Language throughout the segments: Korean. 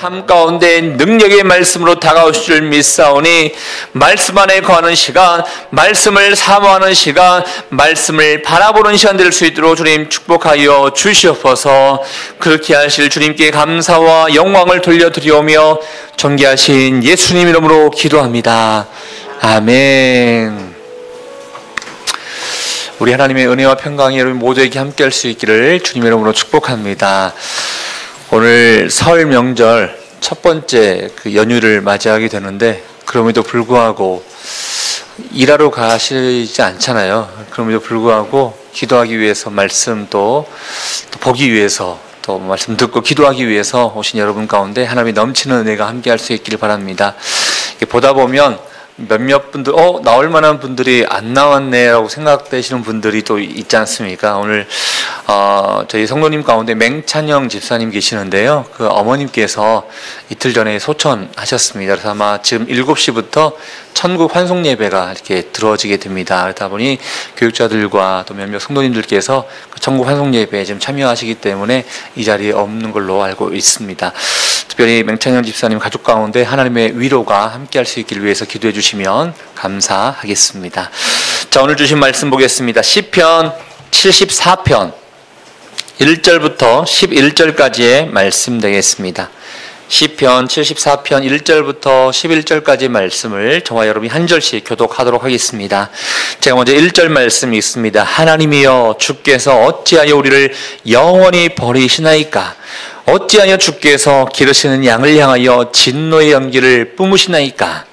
삶 가운데 능력의 말씀으로 다가오실 줄 믿사오니 말씀 안에 거하는 시간, 말씀을 사모하는 시간, 말씀을 바라보는 시간 될 수 있도록 주님 축복하여 주시옵소서. 그렇게 하실 주님께 감사와 영광을 돌려드리오며 존귀하신 예수님 이름으로 기도합니다. 아멘. 우리 하나님의 은혜와 평강이 여러분 모두에게 함께할 수 있기를 주님의 이름으로 축복합니다. 오늘 설 명절 첫 번째 그 연휴를 맞이하게 되는데 그럼에도 불구하고 일하러 가시지 않잖아요. 그럼에도 불구하고 기도하기 위해서 말씀 또 보기 위해서 또 말씀 듣고 기도하기 위해서 오신 여러분 가운데 하나님이 넘치는 은혜가 함께할 수 있기를 바랍니다. 보다 보면 몇몇 분들 나올 만한 분들이 안 나왔네 라고 생각되시는 분들이 또 있지 않습니까? 오늘 저희 성도님 가운데 맹찬영 집사님 계시는데요, 그 어머님께서 이틀 전에 소천하셨습니다. 그래서 아마 지금 7시부터 천국 환송 예배가 이렇게 들어지게 됩니다. 그러다 보니 교육자들과 또 몇몇 성도님들께서 그 천국 환송 예배에 지금 참여하시기 때문에 이 자리에 없는 걸로 알고 있습니다. 특별히 맹찬영 집사님 가족 가운데 하나님의 위로가 함께할 수 있기를 위해서 기도해 주시면 감사하겠습니다. 자, 오늘 주신 말씀 보겠습니다. 시편 74편 1절부터 11절까지의 말씀 되겠습니다. 시편 74편 1절부터 11절까지 말씀을 저와 여러분이 한 절씩 교독하도록 하겠습니다. 제가 먼저 1절 말씀 읽습니다. 하나님이여 주께서 어찌하여 우리를 영원히 버리시나이까? 어찌하여 주께서 기르시는 양을 향하여 진노의 연기를 뿜으시나이까?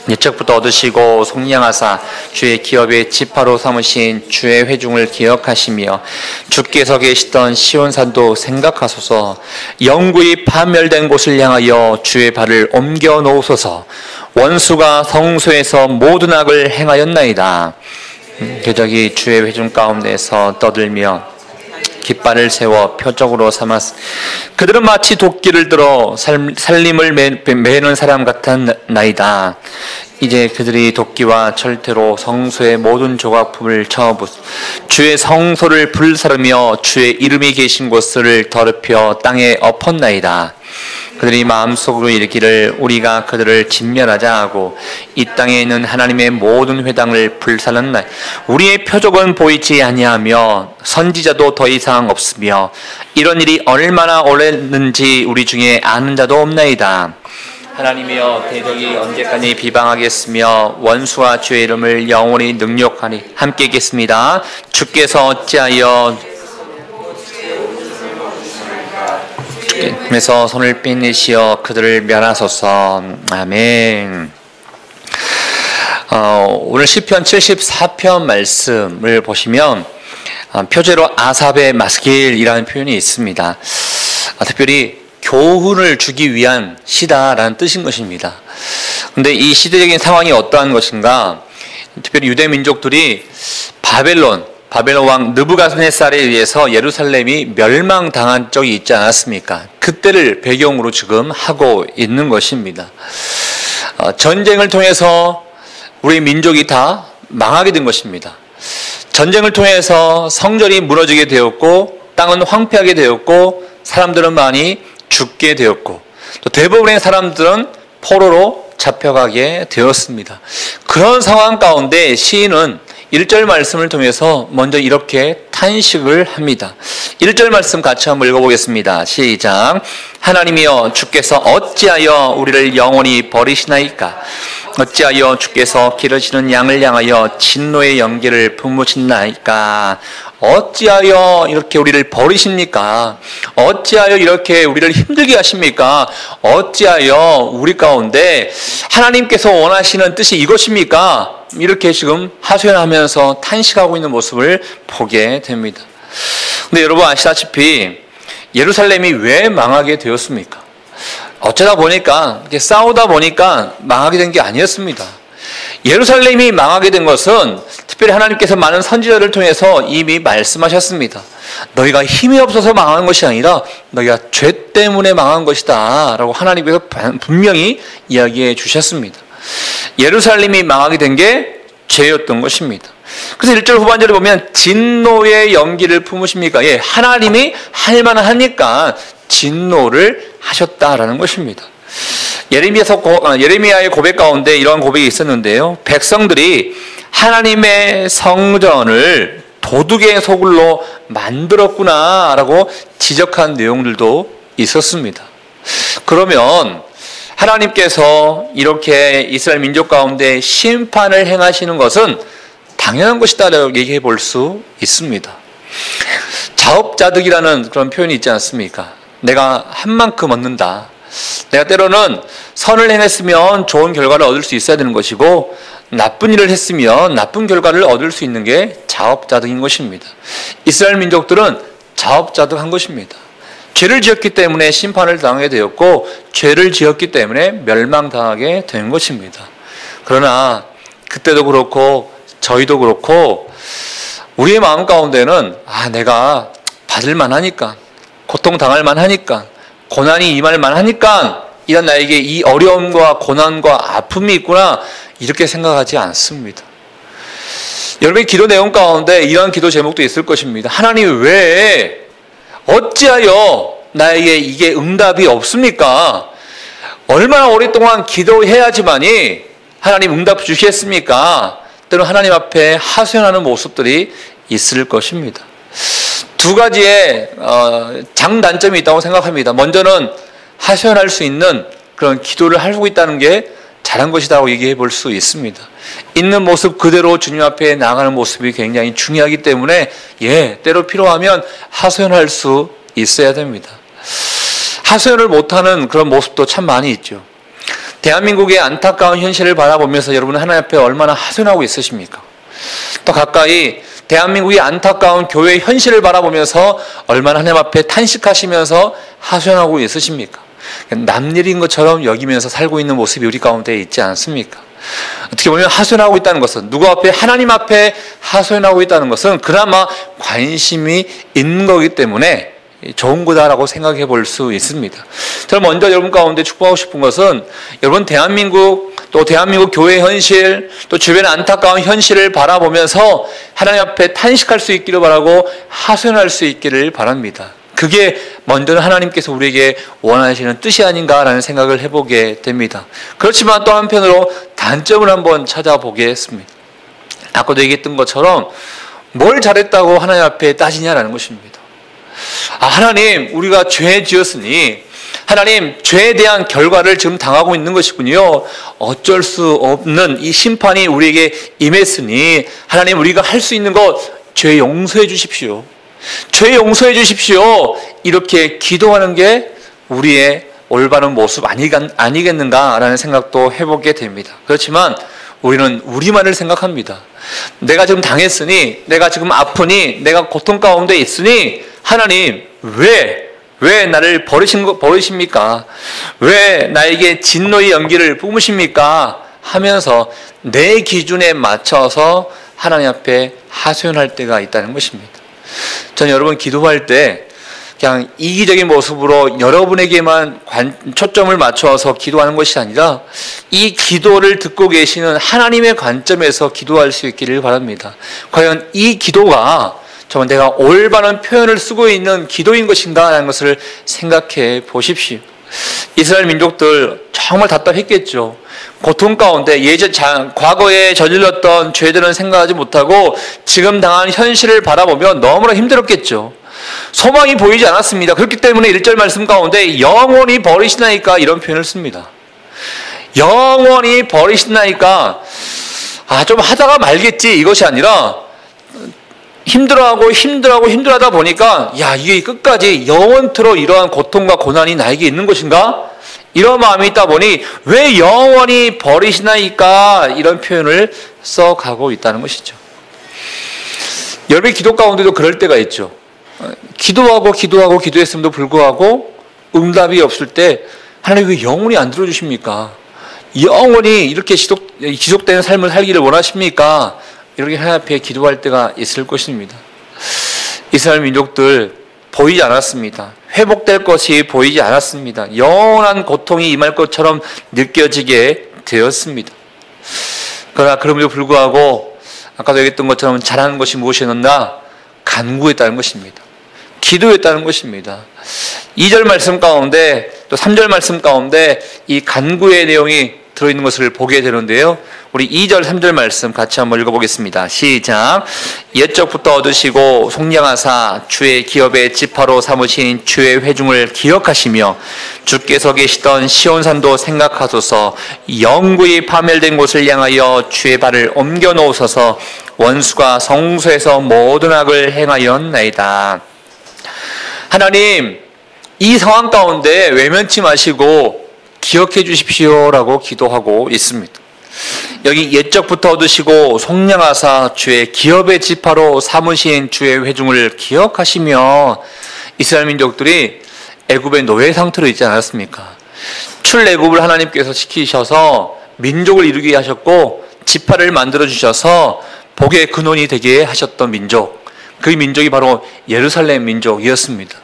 옛적부터 얻으시고 속량하사 주의 기업의 지파로 삼으신 주의 회중을 기억하시며 주께서 계시던 시온산도 생각하소서. 영구히 파멸된 곳을 향하여 주의 발을 옮겨 놓으소서. 원수가 성소에서 모든 악을 행하였나이다. 궤적이 주의 회중 가운데서 떠들며 깃발을 세워 표적으로 삼았. 그들은 마치 도끼를 들어 살림을 매는 사람 같았나이다. 이제 그들이 도끼와 철퇴로 성소의 모든 조각품을 쳐부수 주의 성소를 불사르며 주의 이름이 계신 곳을 더럽혀 땅에 엎었나이다. 그들이 마음속으로 이르기를 우리가 그들을 진멸하자 하고 이 땅에 있는 하나님의 모든 회당을 불살랐나이. 우리의 표적은 보이지 아니하며 선지자도 더 이상 없으며 이런 일이 얼마나 오래는지 우리 중에 아는 자도 없나이다. 하나님이여 대적이 언제까지 비방하겠으며 원수와 주의 이름을 영원히 능욕하니 함께 있겠습니다. 주께서 어찌하여 주께서 손을 빼내시어 그들을 멸하소서. 아멘. 오늘 시편 74편 말씀을 보시면 표제로 아삽의 마스길이라는 표현이 있습니다. 특별히 교훈을 주기 위한 시다라는 뜻인 것입니다. 근데 이 시대적인 상황이 어떠한 것인가? 특별히 유대 민족들이 바벨론 왕 느부갓네살에 의해서 예루살렘이 멸망당한 적이 있지 않았습니까? 그때를 배경으로 지금 하고 있는 것입니다. 전쟁을 통해서 우리 민족이 다 망하게 된 것입니다. 전쟁을 통해서 성전이 무너지게 되었고 땅은 황폐하게 되었고 사람들은 많이 죽게 되었고 또 대부분의 사람들은 포로로 잡혀가게 되었습니다. 그런 상황 가운데 시인은 1절 말씀을 통해서 먼저 이렇게 탄식을 합니다. 1절 말씀 같이 한번 읽어보겠습니다. 시작. 하나님이여 주께서 어찌하여 우리를 영원히 버리시나이까? 어찌하여 주께서 기르시는 양을 향하여 진노의 연기를 뿜으시나이까? 어찌하여 이렇게 우리를 버리십니까? 어찌하여 이렇게 우리를 힘들게 하십니까? 어찌하여 우리 가운데 하나님께서 원하시는 뜻이 이것입니까? 이렇게 지금 하소연하면서 탄식하고 있는 모습을 보게 됩니다. 근데 여러분 아시다시피 예루살렘이 왜 망하게 되었습니까? 어쩌다 보니까 이렇게 싸우다 보니까 망하게 된 게 아니었습니다. 예루살렘이 망하게 된 것은 특별히 하나님께서 많은 선지자를 통해서 이미 말씀하셨습니다. 너희가 힘이 없어서 망한 것이 아니라 너희가 죄 때문에 망한 것이다 라고 하나님께서 분명히 이야기해 주셨습니다. 예루살렘이 망하게 된 게 죄였던 것입니다. 그래서 1절 후반절에 보면 진노의 연기를 품으십니까? 예, 하나님이 할 만하니까 진노를 하셨다라는 것입니다. 예레미야의 고백 가운데 이러한 고백이 있었는데요. 백성들이 하나님의 성전을 도둑의 소굴로 만들었구나라고 지적한 내용들도 있었습니다. 그러면 하나님께서 이렇게 이스라엘 민족 가운데 심판을 행하시는 것은 당연한 것이다라고 얘기해 볼 수 있습니다. 자업자득이라는 그런 표현이 있지 않습니까? 내가 한 만큼 얻는다. 내가 때로는 선을 행했으면 좋은 결과를 얻을 수 있어야 되는 것이고 나쁜 일을 했으면 나쁜 결과를 얻을 수 있는 게 자업자득인 것입니다. 이스라엘 민족들은 자업자득한 것입니다. 죄를 지었기 때문에 심판을 당하게 되었고 죄를 지었기 때문에 멸망당하게 된 것입니다. 그러나 그때도 그렇고 저희도 그렇고 우리의 마음 가운데는 내가 받을 만하니까 고통당할 만하니까 고난이 임할 만하니까 이런 나에게 이 어려움과 고난과 아픔이 있구나 이렇게 생각하지 않습니다. 여러분의 기도 내용 가운데 이런 기도 제목도 있을 것입니다. 하나님 왜 어찌하여 나에게 이게 응답이 없습니까? 얼마나 오랫동안 기도해야지만이 하나님 응답 주시겠습니까? 때로 하나님 앞에 하소연하는 모습들이 있을 것입니다. 두 가지의 장단점이 있다고 생각합니다. 먼저는 하소연할 수 있는 그런 기도를 하고 있다는 게 잘한 것이라고 얘기해 볼 수 있습니다. 있는 모습 그대로 주님 앞에 나아가는 모습이 굉장히 중요하기 때문에 때로 필요하면 하소연할 수 있어야 됩니다. 하소연을 못하는 그런 모습도 참 많이 있죠. 대한민국의 안타까운 현실을 바라보면서 여러분은 하나님 앞에 얼마나 하소연하고 있으십니까? 또 가까이 대한민국의 안타까운 교회의 현실을 바라보면서 얼마나 하나님 앞에 탄식하시면서 하소연하고 있으십니까? 남일인 것처럼 여기면서 살고 있는 모습이 우리 가운데 있지 않습니까? 어떻게 보면 하소연하고 있다는 것은 누구 앞에? 하나님 앞에 하소연하고 있다는 것은 그나마 관심이 있는 거기 때문에 좋은 거다라고 생각해 볼 수 있습니다. 저는 먼저 여러분 가운데 축복하고 싶은 것은 여러분 대한민국 또 대한민국 교회 현실 또 주변의 안타까운 현실을 바라보면서 하나님 앞에 탄식할 수 있기를 바라고 하소연할 수 있기를 바랍니다. 그게 먼저는 하나님께서 우리에게 원하시는 뜻이 아닌가라는 생각을 해보게 됩니다. 그렇지만 또 한편으로 단점을 한번 찾아보겠습니다. 아까도 얘기했던 것처럼 뭘 잘했다고 하나님 앞에 따지냐라는 것입니다. 하나님 우리가 죄 지었으니 하나님 죄에 대한 결과를 지금 당하고 있는 것이군요. 어쩔 수 없는 이 심판이 우리에게 임했으니 하나님 우리가 할 수 있는 것 죄 용서해 주십시오. 죄 용서해 주십시오. 이렇게 기도하는 게 우리의 올바른 모습 아니겠는가라는 생각도 해보게 됩니다. 그렇지만 우리는 우리만을 생각합니다. 내가 지금 당했으니 내가 지금 아프니 내가 고통 가운데 있으니 하나님 왜 나를 버리십니까? 왜 나에게 진노의 연기를 뿜으십니까? 하면서 내 기준에 맞춰서 하나님 앞에 하소연할 때가 있다는 것입니다. 저는 여러분 기도할 때 그냥 이기적인 모습으로 여러분에게만 초점을 맞춰서 기도하는 것이 아니라 이 기도를 듣고 계시는 하나님의 관점에서 기도할 수 있기를 바랍니다. 과연 이 기도가 정말 내가 올바른 표현을 쓰고 있는 기도인 것인가 라는 것을 생각해 보십시오. 이스라엘 민족들 정말 답답했겠죠. 고통 가운데 과거에 저질렀던 죄들은 생각하지 못하고 지금 당한 현실을 바라보면 너무나 힘들었겠죠. 소망이 보이지 않았습니다. 그렇기 때문에 1절 말씀 가운데 영원히 버리시나이까 이런 표현을 씁니다. 영원히 버리시나이까 좀 하다가 말겠지 이것이 아니라 힘들어하다 보니까 이게 끝까지 영원토록 이러한 고통과 고난이 나에게 있는 것인가? 이런 마음이 있다 보니 왜 영원히 버리시나이까 이런 표현을 써가고 있다는 것이죠. 여러분의 기도 가운데도 그럴 때가 있죠. 기도했음에도 불구하고 응답이 없을 때 하나님 왜 영원히 안 들어주십니까? 영원히 이렇게 지속되는 삶을 살기를 원하십니까? 이렇게 하나님 앞에 기도할 때가 있을 것입니다. 이스라엘 민족들 보이지 않았습니다. 회복될 것이 보이지 않았습니다. 영원한 고통이 임할 것처럼 느껴지게 되었습니다. 그러나 그럼에도 불구하고 아까도 얘기했던 것처럼 잘하는 것이 무엇이었나? 간구했다는 것입니다. 기도했다는 것입니다. 2절 말씀 가운데 또 3절 말씀 가운데 이 간구의 내용이 들어있는 것을 보게 되는데요. 우리 2절 3절 말씀 같이 한번 읽어보겠습니다. 시작. 옛적부터 얻으시고 속량하사 주의 기업의 지파로 삼으신 주의 회중을 기억하시며 주께서 계시던 시온산도 생각하소서. 영구히 파멸된 곳을 향하여 주의 발을 옮겨 놓으소서. 원수가 성소에서 모든 악을 행하였나이다. 하나님, 이 상황 가운데 외면치 마시고 기억해 주십시오라고 기도하고 있습니다. 여기 옛적부터 얻으시고 속량하사 주의 기업의 지파로 삼으신 주의 회중을 기억하시며, 이스라엘 민족들이 애굽의 노예 상태로 있지 않았습니까? 출애굽을 하나님께서 시키셔서 민족을 이루게 하셨고 지파를 만들어 주셔서 복의 근원이 되게 하셨던 민족, 그 민족이 바로 예루살렘 민족이었습니다.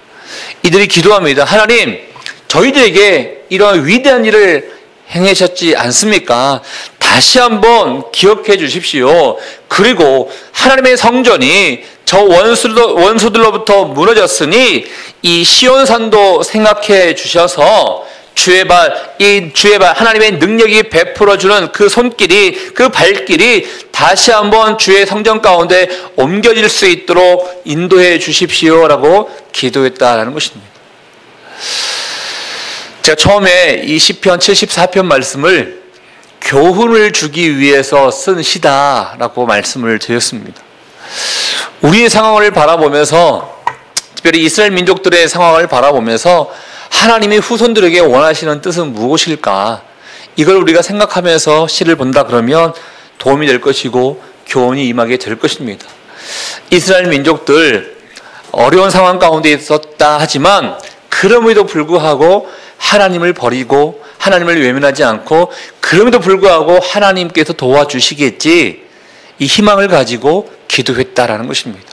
이들이 기도합니다. 하나님, 저희들에게 이런 위대한 일을 행하셨지 않습니까? 다시 한번 기억해 주십시오. 그리고 하나님의 성전이 저 원수들로부터 무너졌으니 이 시온산도 생각해 주셔서 주의 발, 하나님의 능력이 베풀어주는 그 손길이, 그 발길이 다시 한번 주의 성전 가운데 옮겨질 수 있도록 인도해 주십시오라고 기도했다라는 것입니다. 제가 처음에 이 시편 74편 말씀을 교훈을 주기 위해서 쓴 시다라고 말씀을 드렸습니다. 우리의 상황을 바라보면서, 특별히 이스라엘 민족들의 상황을 바라보면서 하나님이 후손들에게 원하시는 뜻은 무엇일까? 이걸 우리가 생각하면서 시를 본다 그러면 도움이 될 것이고 교훈이 임하게 될 것입니다. 이스라엘 민족들 어려운 상황 가운데 있었다 하지만 그럼에도 불구하고 하나님을 버리고 하나님을 외면하지 않고, 그럼에도 불구하고 하나님께서 도와주시겠지, 이 희망을 가지고 기도했다라는 것입니다.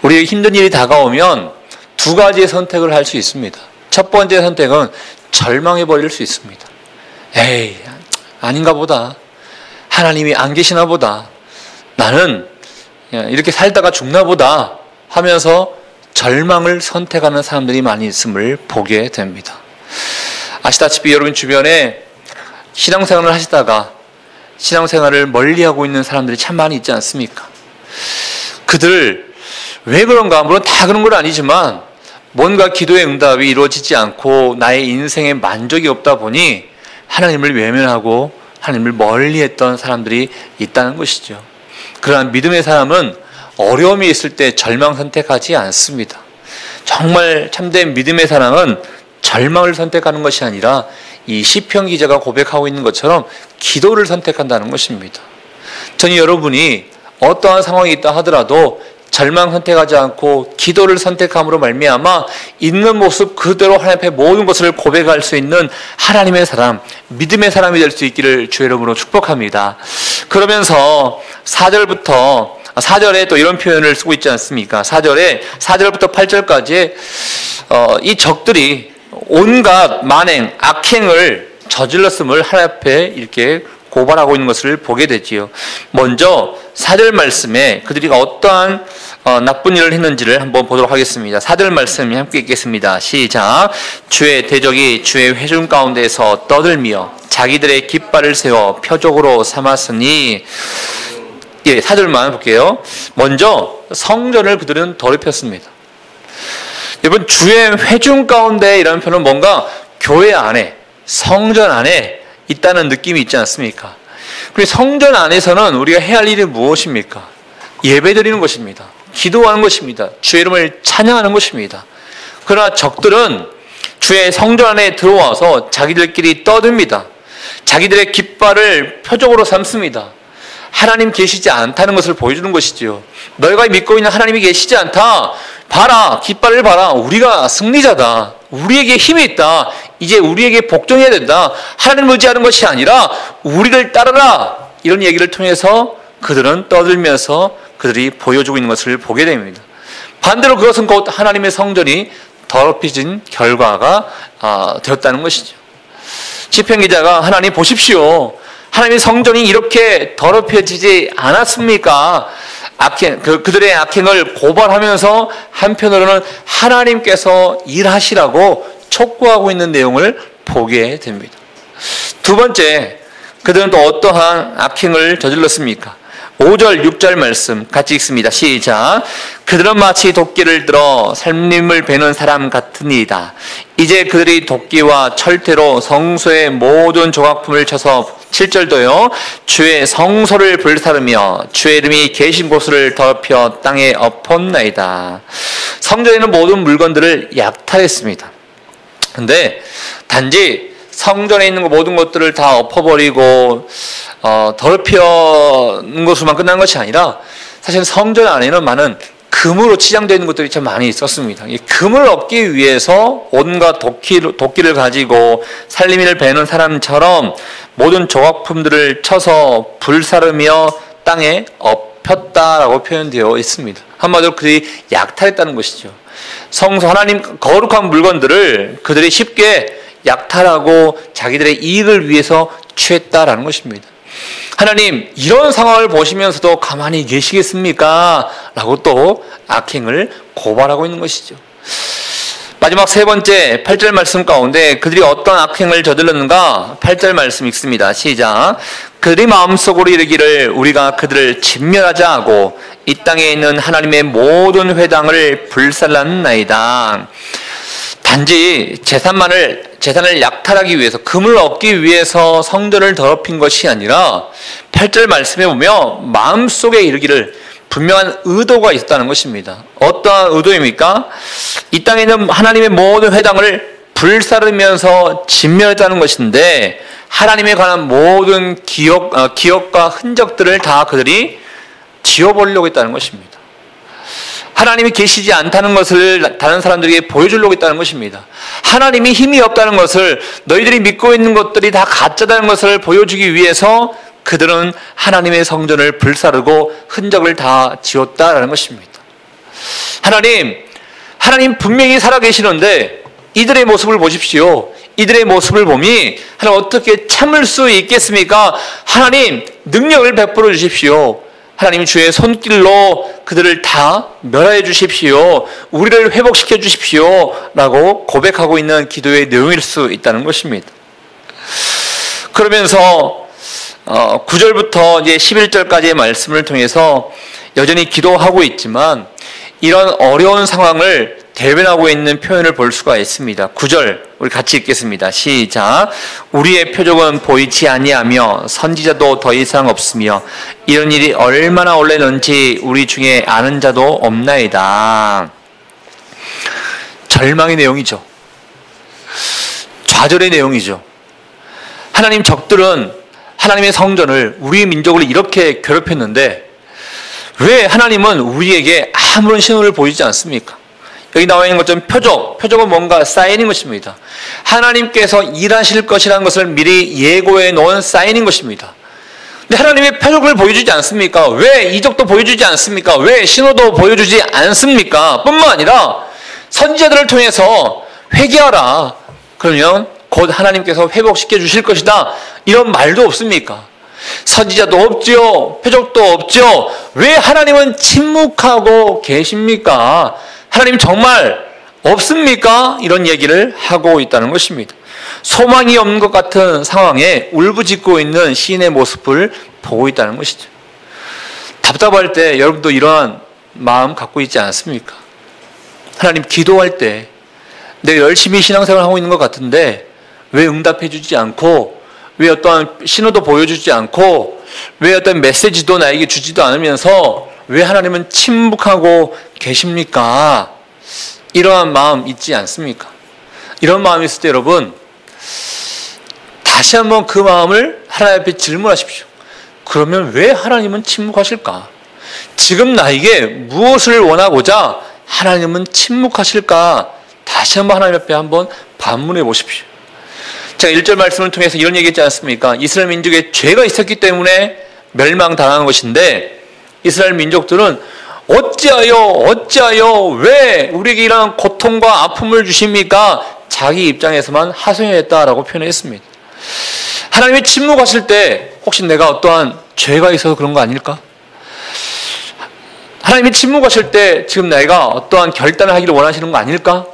우리에게 힘든 일이 다가오면 두 가지의 선택을 할 수 있습니다. 첫 번째 선택은 절망해버릴 수 있습니다. 에이, 아닌가 보다. 하나님이 안 계시나 보다. 나는 이렇게 살다가 죽나 보다 하면서 절망을 선택하는 사람들이 많이 있음을 보게 됩니다. 아시다시피 여러분 주변에 신앙생활을 하시다가 신앙생활을 멀리하고 있는 사람들이 참 많이 있지 않습니까? 그들 왜 그런가? 물론 다 그런 건 아니지만 뭔가 기도의 응답이 이루어지지 않고 나의 인생에 만족이 없다 보니 하나님을 외면하고 하나님을 멀리했던 사람들이 있다는 것이죠. 그러나 믿음의 사람은 어려움이 있을 때 절망 선택하지 않습니다. 정말 참된 믿음의 사람은 절망을 선택하는 것이 아니라 이 시편 기자가 고백하고 있는 것처럼 기도를 선택한다는 것입니다. 저는 여러분이 어떠한 상황이 있다 하더라도 절망 선택하지 않고 기도를 선택함으로 말미암아 있는 모습 그대로 하나님 앞에 모든 것을 고백할 수 있는 하나님의 사람, 믿음의 사람이 될 수 있기를 주의 이름으로 축복합니다. 그러면서 4절에 또 이런 표현을 쓰고 있지 않습니까? 4절부터 8절까지 이 적들이 온갖 만행, 악행을 저질렀음을 하나님 앞에 이렇게 고발하고 있는 것을 보게 되지요. 먼저 4절 말씀에 그들이 어떠한 나쁜 일을 했는지를 한번 보도록 하겠습니다. 4절 말씀 함께 읽겠습니다. 시작. 주의 대적이 주의 회중 가운데서 떠들며 자기들의 깃발을 세워 표적으로 삼았으니, 4절만 볼게요. 먼저 성전을 그들은 더럽혔습니다. 여러분, 주의 회중 가운데 이라는 표현은 뭔가 교회 안에, 성전 안에 있다는 느낌이 있지 않습니까? 그리고 성전 안에서는 우리가 해야 할 일이 무엇입니까? 예배드리는 것입니다. 기도하는 것입니다. 주의 이름을 찬양하는 것입니다. 그러나 적들은 주의 성전 안에 들어와서 자기들끼리 떠듭니다. 자기들의 깃발을 표적으로 삼습니다. 하나님 계시지 않다는 것을 보여주는 것이지요. 너희가 믿고 있는 하나님이 계시지 않다. 봐라, 깃발을 봐라. 우리가 승리자다. 우리에게 힘이 있다. 이제 우리에게 복종해야 된다. 하나님을 의지하는 것이 아니라 우리를 따르라. 이런 얘기를 통해서 그들은 떠들면서 그들이 보여주고 있는 것을 보게 됩니다. 반대로 그것은 곧 하나님의 성전이 더럽혀진 결과가 되었다는 것이죠. 시편 기자가 하나님 보십시오. 하나님의 성전이 이렇게 더럽혀지지 않았습니까? 그들의 악행을 고발하면서 한편으로는 하나님께서 일하시라고 촉구하고 있는 내용을 보게 됩니다. 두 번째, 그들은 또 어떠한 악행을 저질렀습니까? 5절, 6절 말씀 같이 읽습니다. 시작. 그들은 마치 도끼를 들어 살림을 베는 사람 같으니이다. 이제 그들이 도끼와 철퇴로 성소의 모든 조각품을 쳐서 7절도요. 주의 성소를 불사르며 주의 이름이 계신 곳을 덮여 땅에 엎었나이다. 성전에 있는 모든 물건들을 약탈했습니다. 근데 단지 성전에 있는 모든 것들을 다 엎어버리고 더럽히는 것으로만 끝난 것이 아니라 사실 성전 안에는 많은 금으로 치장되어 있는 것들이 참 많이 있었습니다. 이 금을 얻기 위해서 온갖 도끼를 가지고 살림을 베는 사람처럼 모든 조각품들을 쳐서 불사르며 땅에 엎혔다라고 표현되어 있습니다. 한마디로 그들이 약탈했다는 것이죠. 성소 하나님 거룩한 물건들을 그들이 쉽게 약탈하고 자기들의 이익을 위해서 취했다라는 것입니다. 하나님, 이런 상황을 보시면서도 가만히 계시겠습니까? 라고 또 악행을 고발하고 있는 것이죠. 마지막 세 번째 8절 말씀 가운데 그들이 어떤 악행을 저질렀는가? 8절 말씀 읽습니다. 시작. 그들이 마음속으로 이르기를 우리가 그들을 진멸하자 하고 이 땅에 있는 하나님의 모든 회당을 불살랐나이다. 단지 재산을 약탈하기 위해서, 금을 얻기 위해서 성전을 더럽힌 것이 아니라 8절 말씀에 보면 마음속에 이르기를 분명한 의도가 있었다는 것입니다. 어떠한 의도입니까? 이 땅에 있는 하나님의 모든 회당을 불사르면서 진멸했다는 것인데 하나님에 관한 모든 기억과 흔적들을 다 그들이 지워버리려고 했다는 것입니다. 하나님이 계시지 않다는 것을 다른 사람들에게 보여주려고 했다는 것입니다. 하나님이 힘이 없다는 것을, 너희들이 믿고 있는 것들이 다 가짜다는 것을 보여주기 위해서 그들은 하나님의 성전을 불사르고 흔적을 다 지웠다라는 것입니다. 하나님 분명히 살아계시는데 이들의 모습을 보십시오. 이들의 모습을 보니 하나님 어떻게 참을 수 있겠습니까? 하나님 능력을 베풀어 주십시오. 하나님 주의 손길로 그들을 다 멸하여 주십시오. 우리를 회복시켜 주십시오. 라고 고백하고 있는 기도의 내용일 수 있다는 것입니다. 그러면서 9절부터 이제 11절까지의 말씀을 통해서 여전히 기도하고 있지만 이런 어려운 상황을 대변하고 있는 표현을 볼 수가 있습니다. 9절 우리 같이 읽겠습니다. 시작. 우리의 표적은 보이지 아니하며 선지자도 더 이상 없으며 이런 일이 얼마나 오래는지 우리 중에 아는 자도 없나이다. 절망의 내용이죠. 좌절의 내용이죠. 하나님 적들은 하나님의 성전을, 우리 민족을 이렇게 괴롭혔는데 왜 하나님은 우리에게 아무런 신호를 보이지 않습니까? 여기 나와 있는 것처럼 표적은 뭔가 사인인 것입니다. 하나님께서 일하실 것이라는 것을 미리 예고해 놓은 사인인 것입니다. 근데 하나님의 표적을 보여주지 않습니까? 왜 이적도 보여주지 않습니까? 왜 신호도 보여주지 않습니까? 뿐만 아니라 선지자들을 통해서 회개하라. 그러면 곧 하나님께서 회복시켜 주실 것이다. 이런 말도 없습니까? 선지자도 없지요. 표적도 없지요. 왜 하나님은 침묵하고 계십니까? 하나님 정말 없습니까? 이런 얘기를 하고 있다는 것입니다. 소망이 없는 것 같은 상황에 울부짖고 있는 시인의 모습을 보고 있다는 것이죠. 답답할 때 여러분도 이러한 마음 갖고 있지 않습니까? 하나님 기도할 때 내가 열심히 신앙생활을 하고 있는 것 같은데 왜 응답해 주지 않고, 왜 어떠한 신호도 보여주지 않고, 왜 어떤 메시지도 나에게 주지도 않으면서 왜 하나님은 침묵하고 계십니까? 이러한 마음 있지 않습니까? 이런 마음이 있을 때 여러분 다시 한번 그 마음을 하나님 앞에 질문하십시오. 그러면 왜 하나님은 침묵하실까? 지금 나에게 무엇을 원하고자 하나님은 침묵하실까? 다시 한번 하나님 앞에 한번 반문해 보십시오. 제가 1절 말씀을 통해서 이런 얘기했지 않습니까? 이스라엘 민족에 죄가 있었기 때문에 멸망당한 것인데 이스라엘 민족들은 어찌하여 왜 우리에게 이런 고통과 아픔을 주십니까? 자기 입장에서만 하소연했다라고 표현했습니다. 하나님이 침묵하실 때 혹시 내가 어떠한 죄가 있어서 그런 거 아닐까? 하나님이 침묵하실 때 지금 내가 어떠한 결단을 하기를 원하시는 거 아닐까?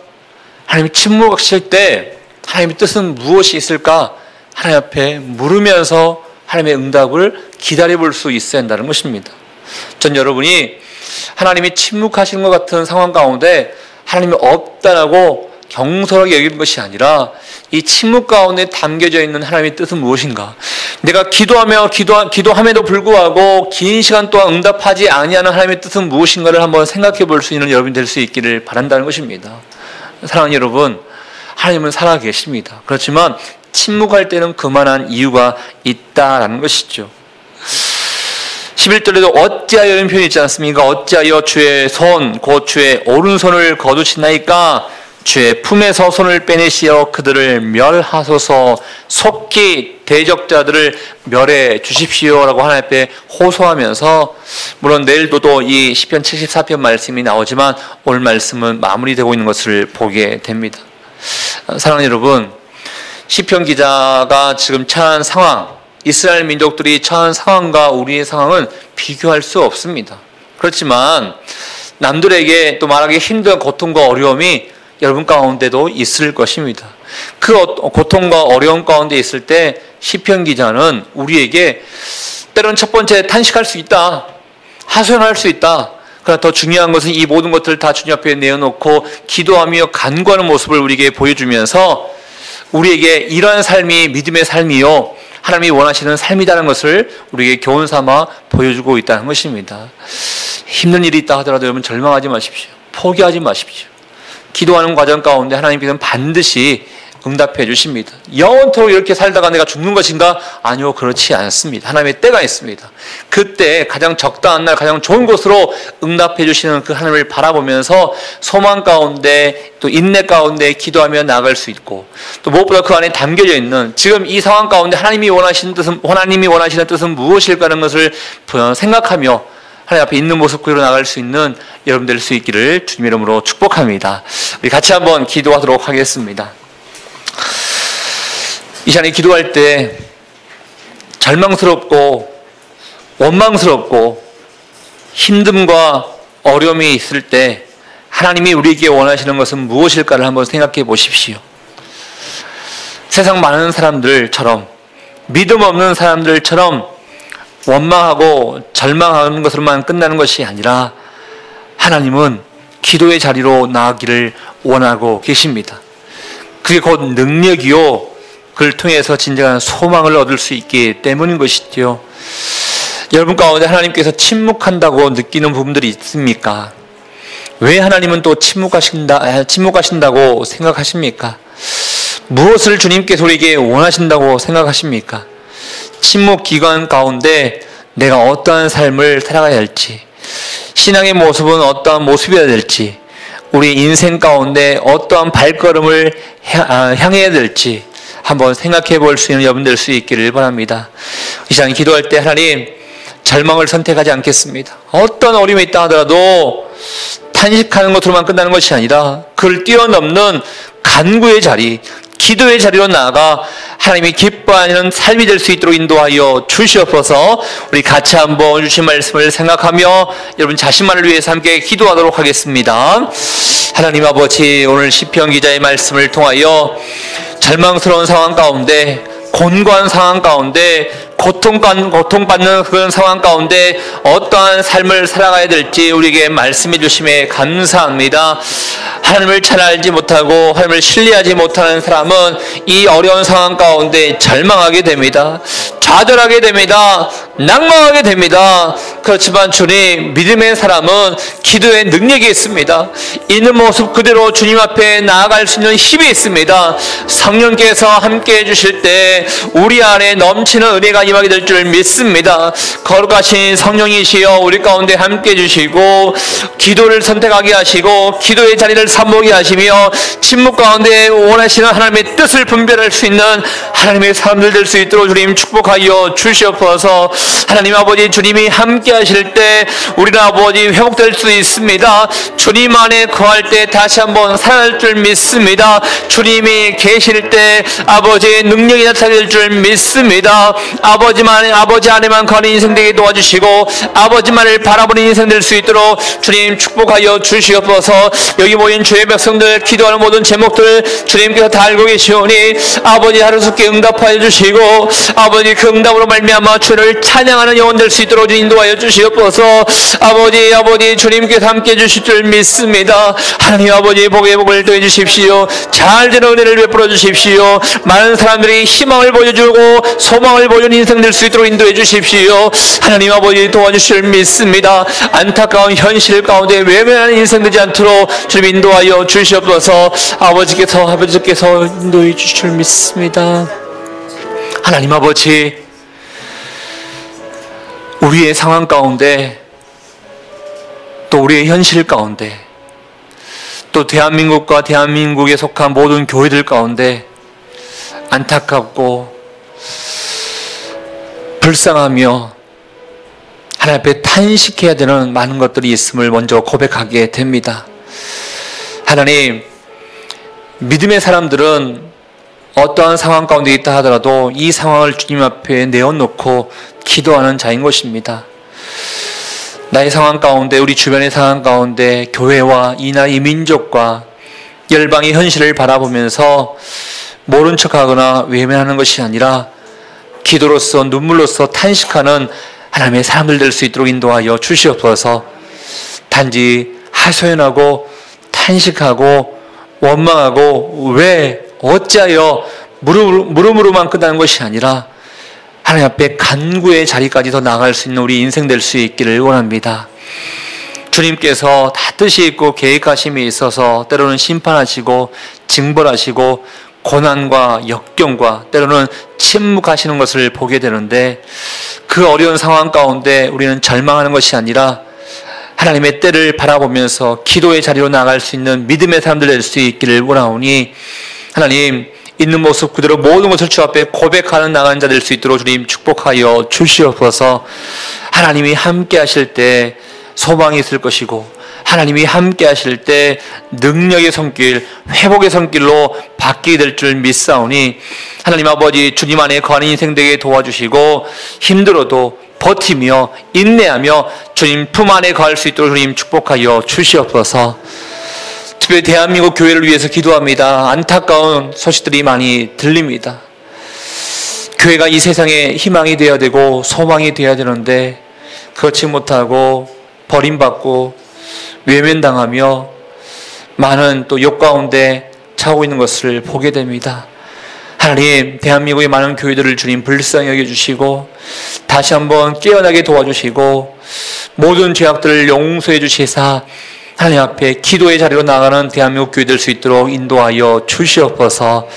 하나님이 침묵하실 때 하나님의 뜻은 무엇이 있을까? 하나님 앞에 물으면서 하나님의 응답을 기다려볼 수 있어야 한다는 것입니다. 전 여러분이 하나님이 침묵하시는 것 같은 상황 가운데 하나님이 없다라고 경솔하게 여기는 것이 아니라 이 침묵 가운데 담겨져 있는 하나님의 뜻은 무엇인가? 내가 기도함에도 불구하고 긴 시간 동안 응답하지 아니하는 하나님의 뜻은 무엇인가를 한번 생각해 볼 수 있는 여러분이 될 수 있기를 바란다는 것입니다. 사랑하는 여러분, 하나님은 살아계십니다. 그렇지만 침묵할 때는 그만한 이유가 있다라는 것이죠. 11절에도 어찌하여 이런 표현이 있지 않습니까? 어찌하여 주의 손, 곧 주의 오른손을 거두시나이까? 주의 품에서 손을 빼내시어 그들을 멸하소서. 속히 대적자들을 멸해 주십시오라고 하나님 앞에 호소하면서, 물론 내일도 또 이 시편 74편 말씀이 나오지만 오늘 말씀은 마무리되고 있는 것을 보게 됩니다. 사랑하는 여러분, 시편 기자가 지금 처한 상황, 이스라엘 민족들이 처한 상황과 우리의 상황은 비교할 수 없습니다. 그렇지만 남들에게 또 말하기 힘든 고통과 어려움이 여러분 가운데도 있을 것입니다. 그 고통과 어려움 가운데 있을 때 시편 기자는 우리에게 때로는 첫 번째 탄식할 수 있다, 하소연할 수 있다. 그러나 더 중요한 것은 이 모든 것들을 다 주님 앞에 내어놓고 기도하며 간구하는 모습을 우리에게 보여주면서 우리에게 이러한 삶이 믿음의 삶이요, 하나님이 원하시는 삶이라는 것을 우리에게 교훈 삼아 보여주고 있다는 것입니다. 힘든 일이 있다 하더라도 여러분 절망하지 마십시오. 포기하지 마십시오. 기도하는 과정 가운데 하나님께서는 반드시 응답해 주십니다. 영원토록 이렇게 살다가 내가 죽는 것인가? 아니요, 그렇지 않습니다. 하나님의 때가 있습니다. 그때 가장 적당한 날 가장 좋은 곳으로 응답해 주시는 그 하나님을 바라보면서 소망 가운데 또 인내 가운데 기도하며 나아갈 수 있고, 또 무엇보다 그 안에 담겨져 있는 지금 이 상황 가운데 하나님이 원하시는 뜻은 무엇일까 하는 것을 생각하며 하나님 앞에 있는 모습 그대로 나갈 수 있는 여러분 될 수 있기를 주님의 이름으로 축복합니다. 우리 같이 한번 기도하도록 하겠습니다. 이 시간에 기도할 때 절망스럽고 원망스럽고 힘듦과 어려움이 있을 때 하나님이 우리에게 원하시는 것은 무엇일까를 한번 생각해 보십시오. 세상 많은 사람들처럼, 믿음 없는 사람들처럼 원망하고 절망하는 것으로만 끝나는 것이 아니라 하나님은 기도의 자리로 나아가기를 원하고 계십니다. 그게 곧 능력이요, 그를 통해서 진정한 소망을 얻을 수 있기 때문인 것이지요. 여러분 가운데 하나님께서 침묵한다고 느끼는 부분들이 있습니까? 왜 하나님은 또 침묵하신다고 생각하십니까? 무엇을 주님께서 우리에게 원하신다고 생각하십니까? 침묵 기간 가운데 내가 어떠한 삶을 살아가야 할지, 신앙의 모습은 어떠한 모습이어야 될지, 우리 인생 가운데 어떠한 발걸음을 향해야 될지 한번 생각해 볼 수 있는 여러분 될 수 있기를 바랍니다. 이 시간 기도할 때 하나님, 절망을 선택하지 않겠습니다. 어떤 어려움이 있다 하더라도 탄식하는 것으로만 끝나는 것이 아니라 그를 뛰어넘는 간구의 자리, 기도의 자리로 나아가 하나님이 기뻐하는 삶이 될 수 있도록 인도하여 주시옵소서. 우리 같이 한번 주신 말씀을 생각하며 여러분 자신만을 위해서 함께 기도하도록 하겠습니다. 하나님 아버지, 오늘 시편 기자의 말씀을 통하여 절망스러운 상황 가운데, 곤고한 상황 가운데, 고통받는 그런 상황 가운데 어떠한 삶을 살아가야 될지 우리에게 말씀해 주심에 감사합니다. 하나님을 잘 알지 못하고 하나님을 신뢰하지 못하는 사람은 이 어려운 상황 가운데 절망하게 됩니다. 좌절하게 됩니다. 낙망하게 됩니다. 그렇지만 주님, 믿음의 사람은 기도의 능력이 있습니다. 있는 모습 그대로 주님 앞에 나아갈 수 있는 힘이 있습니다. 성령께서 함께 해주실 때 우리 안에 넘치는 은혜가 임하게 될 줄 믿습니다. 거룩하신 성령이시여 우리 가운데 함께 해주시고 기도를 선택하게 하시고 기도의 자리를 삼보게 하시며 침묵 가운데 원하시는 하나님의 뜻을 분별할 수 있는 하나님의 사람들 될 수 있도록 주님 축복하여 주시옵소서. 하나님 아버지, 주님이 함께 하실 때 우리는 아버지 회복될 수 있습니다. 주님 안에 거할 때 다시 한번 살아날 줄 믿습니다. 주님이 계실 때 아버지의 능력이 나타날 줄 믿습니다. 아버지 아버지 안에만 거하는 인생 되게 도와주시고 아버지만을 바라보는 인생 될 수 있도록 주님 축복하여 주시옵소서. 여기 모인 주의 백성들 기도하는 모든 제목들 주님께서 다 알고 계시오니 아버지 하루속히 응답하여 주시고 아버지 그 응답으로 말미암아 주를 찬양하는 영혼 될 수 있도록 인도하여 주시옵소서. 아버지 주님께서 함께해 주실 줄 믿습니다. 하나님 아버지 복의 복을 더해 주십시오. 잘 되는 은혜를 베풀어 주십시오. 많은 사람들이 희망을 보여주고 소망을 보여주는 인생 될 수 있도록 인도해 주십시오. 하나님 아버지 도와주실 줄 믿습니다. 안타까운 현실 가운데 외면하는 인생 되지 않도록 주님 인도하여 주시옵소서. 아버지께서 인도해 주실 줄 믿습니다. 하나님 아버지, 우리의 상황 가운데 또 우리의 현실 가운데 또 대한민국과 대한민국에 속한 모든 교회들 가운데 안타깝고 불쌍하며 하나님 앞에 탄식해야 되는 많은 것들이 있음을 먼저 고백하게 됩니다. 하나님, 믿음의 사람들은 어떠한 상황 가운데 있다 하더라도 이 상황을 주님 앞에 내어놓고 기도하는 자인 것입니다. 나의 상황 가운데, 우리 주변의 상황 가운데 교회와 이 나라 이 민족과 열방의 현실을 바라보면서 모른 척하거나 외면하는 것이 아니라 기도로서 눈물로서 탄식하는 하나님의 사람들 될 수 있도록 인도하여 주시옵소서. 단지 하소연하고 탄식하고 원망하고 왜 어찌하여 물음으로만 끝나는 것이 아니라 하나님 앞에 간구의 자리까지 더 나아갈 수 있는 우리 인생 될 수 있기를 원합니다. 주님께서 다 뜻이 있고 계획하심이 있어서 때로는 심판하시고 징벌하시고 고난과 역경과 때로는 침묵하시는 것을 보게 되는데, 그 어려운 상황 가운데 우리는 절망하는 것이 아니라 하나님의 때를 바라보면서 기도의 자리로 나아갈 수 있는 믿음의 사람들 될 수 있기를 원하오니, 하나님 있는 모습 그대로 모든 것을 주 앞에 고백하는 나간 자 될 수 있도록 주님 축복하여 주시옵소서. 하나님이 함께 하실 때 소망이 있을 것이고, 하나님이 함께 하실 때 능력의 손길, 회복의 손길로 바뀌게 될 줄 믿사오니, 하나님 아버지 주님 안에 거하는 인생 되게 도와주시고 힘들어도 버티며 인내하며 주님 품 안에 거할 수 있도록 주님 축복하여 주시옵소서. 특별히 대한민국 교회를 위해서 기도합니다. 안타까운 소식들이 많이 들립니다. 교회가 이 세상에 희망이 되어야 되고 소망이 되어야 되는데 그렇지 못하고 버림받고 외면당하며 많은 또 욕 가운데 차오고 있는 것을 보게 됩니다. 하나님, 대한민국의 많은 교회들을 주님 불쌍히 여겨주시고 다시 한번 깨어나게 도와주시고 모든 죄악들을 용서해 주시사 하나님 앞에 기도의 자리로 나가는 대한민국 교회 될 수 있도록 인도하여 주시옵소서.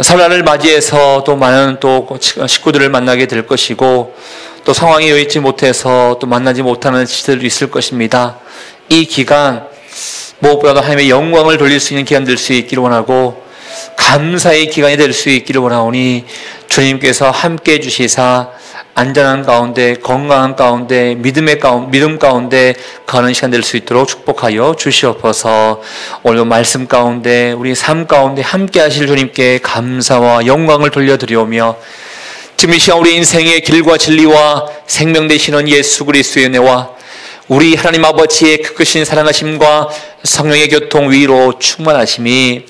설날을 맞이해서 또 많은 또 식구들을 만나게 될 것이고 또 상황이 여의치 못해서 또 만나지 못하는 시들도 있을 것입니다. 이 기간 무엇보다도 하나님의 영광을 돌릴 수 있는 기간 될 수 있기를 원하고 감사의 기간이 될 수 있기를 원하오니 주님께서 함께 해주시사 안전한 가운데 건강한 가운데 믿음 가운데 가는 시간 될 수 있도록 축복하여 주시옵소서. 오늘 말씀 가운데 우리 삶 가운데 함께 하실 주님께 감사와 영광을 돌려드리오며 지금 이 시간 우리 인생의 길과 진리와 생명 되시는 예수 그리스도의 은혜와 우리 하나님 아버지의 크신 사랑하심과 성령의 교통 위로 충만하심이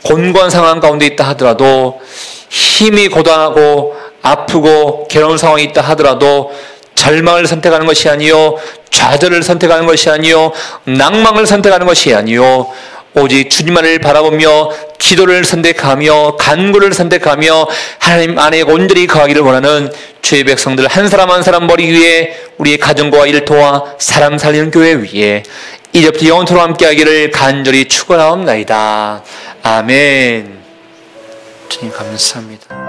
곤고한 상황 가운데 있다 하더라도 힘이 고단하고 아프고 괴로운 상황이 있다 하더라도 절망을 선택하는 것이 아니요 좌절을 선택하는 것이 아니요 낭망을 선택하는 것이 아니요 오직 주님만을 바라보며 기도를 선택하며 간구를 선택하며 하나님 안에 온전히 거하기를 원하는 주의 백성들 한 사람 한 사람 머리 위에 우리의 가정과 일터와 사람 살리는 교회 위에 이제부터 영원토록 함께하기를 간절히 축원하옵나이다. 아멘. 주님 감사합니다.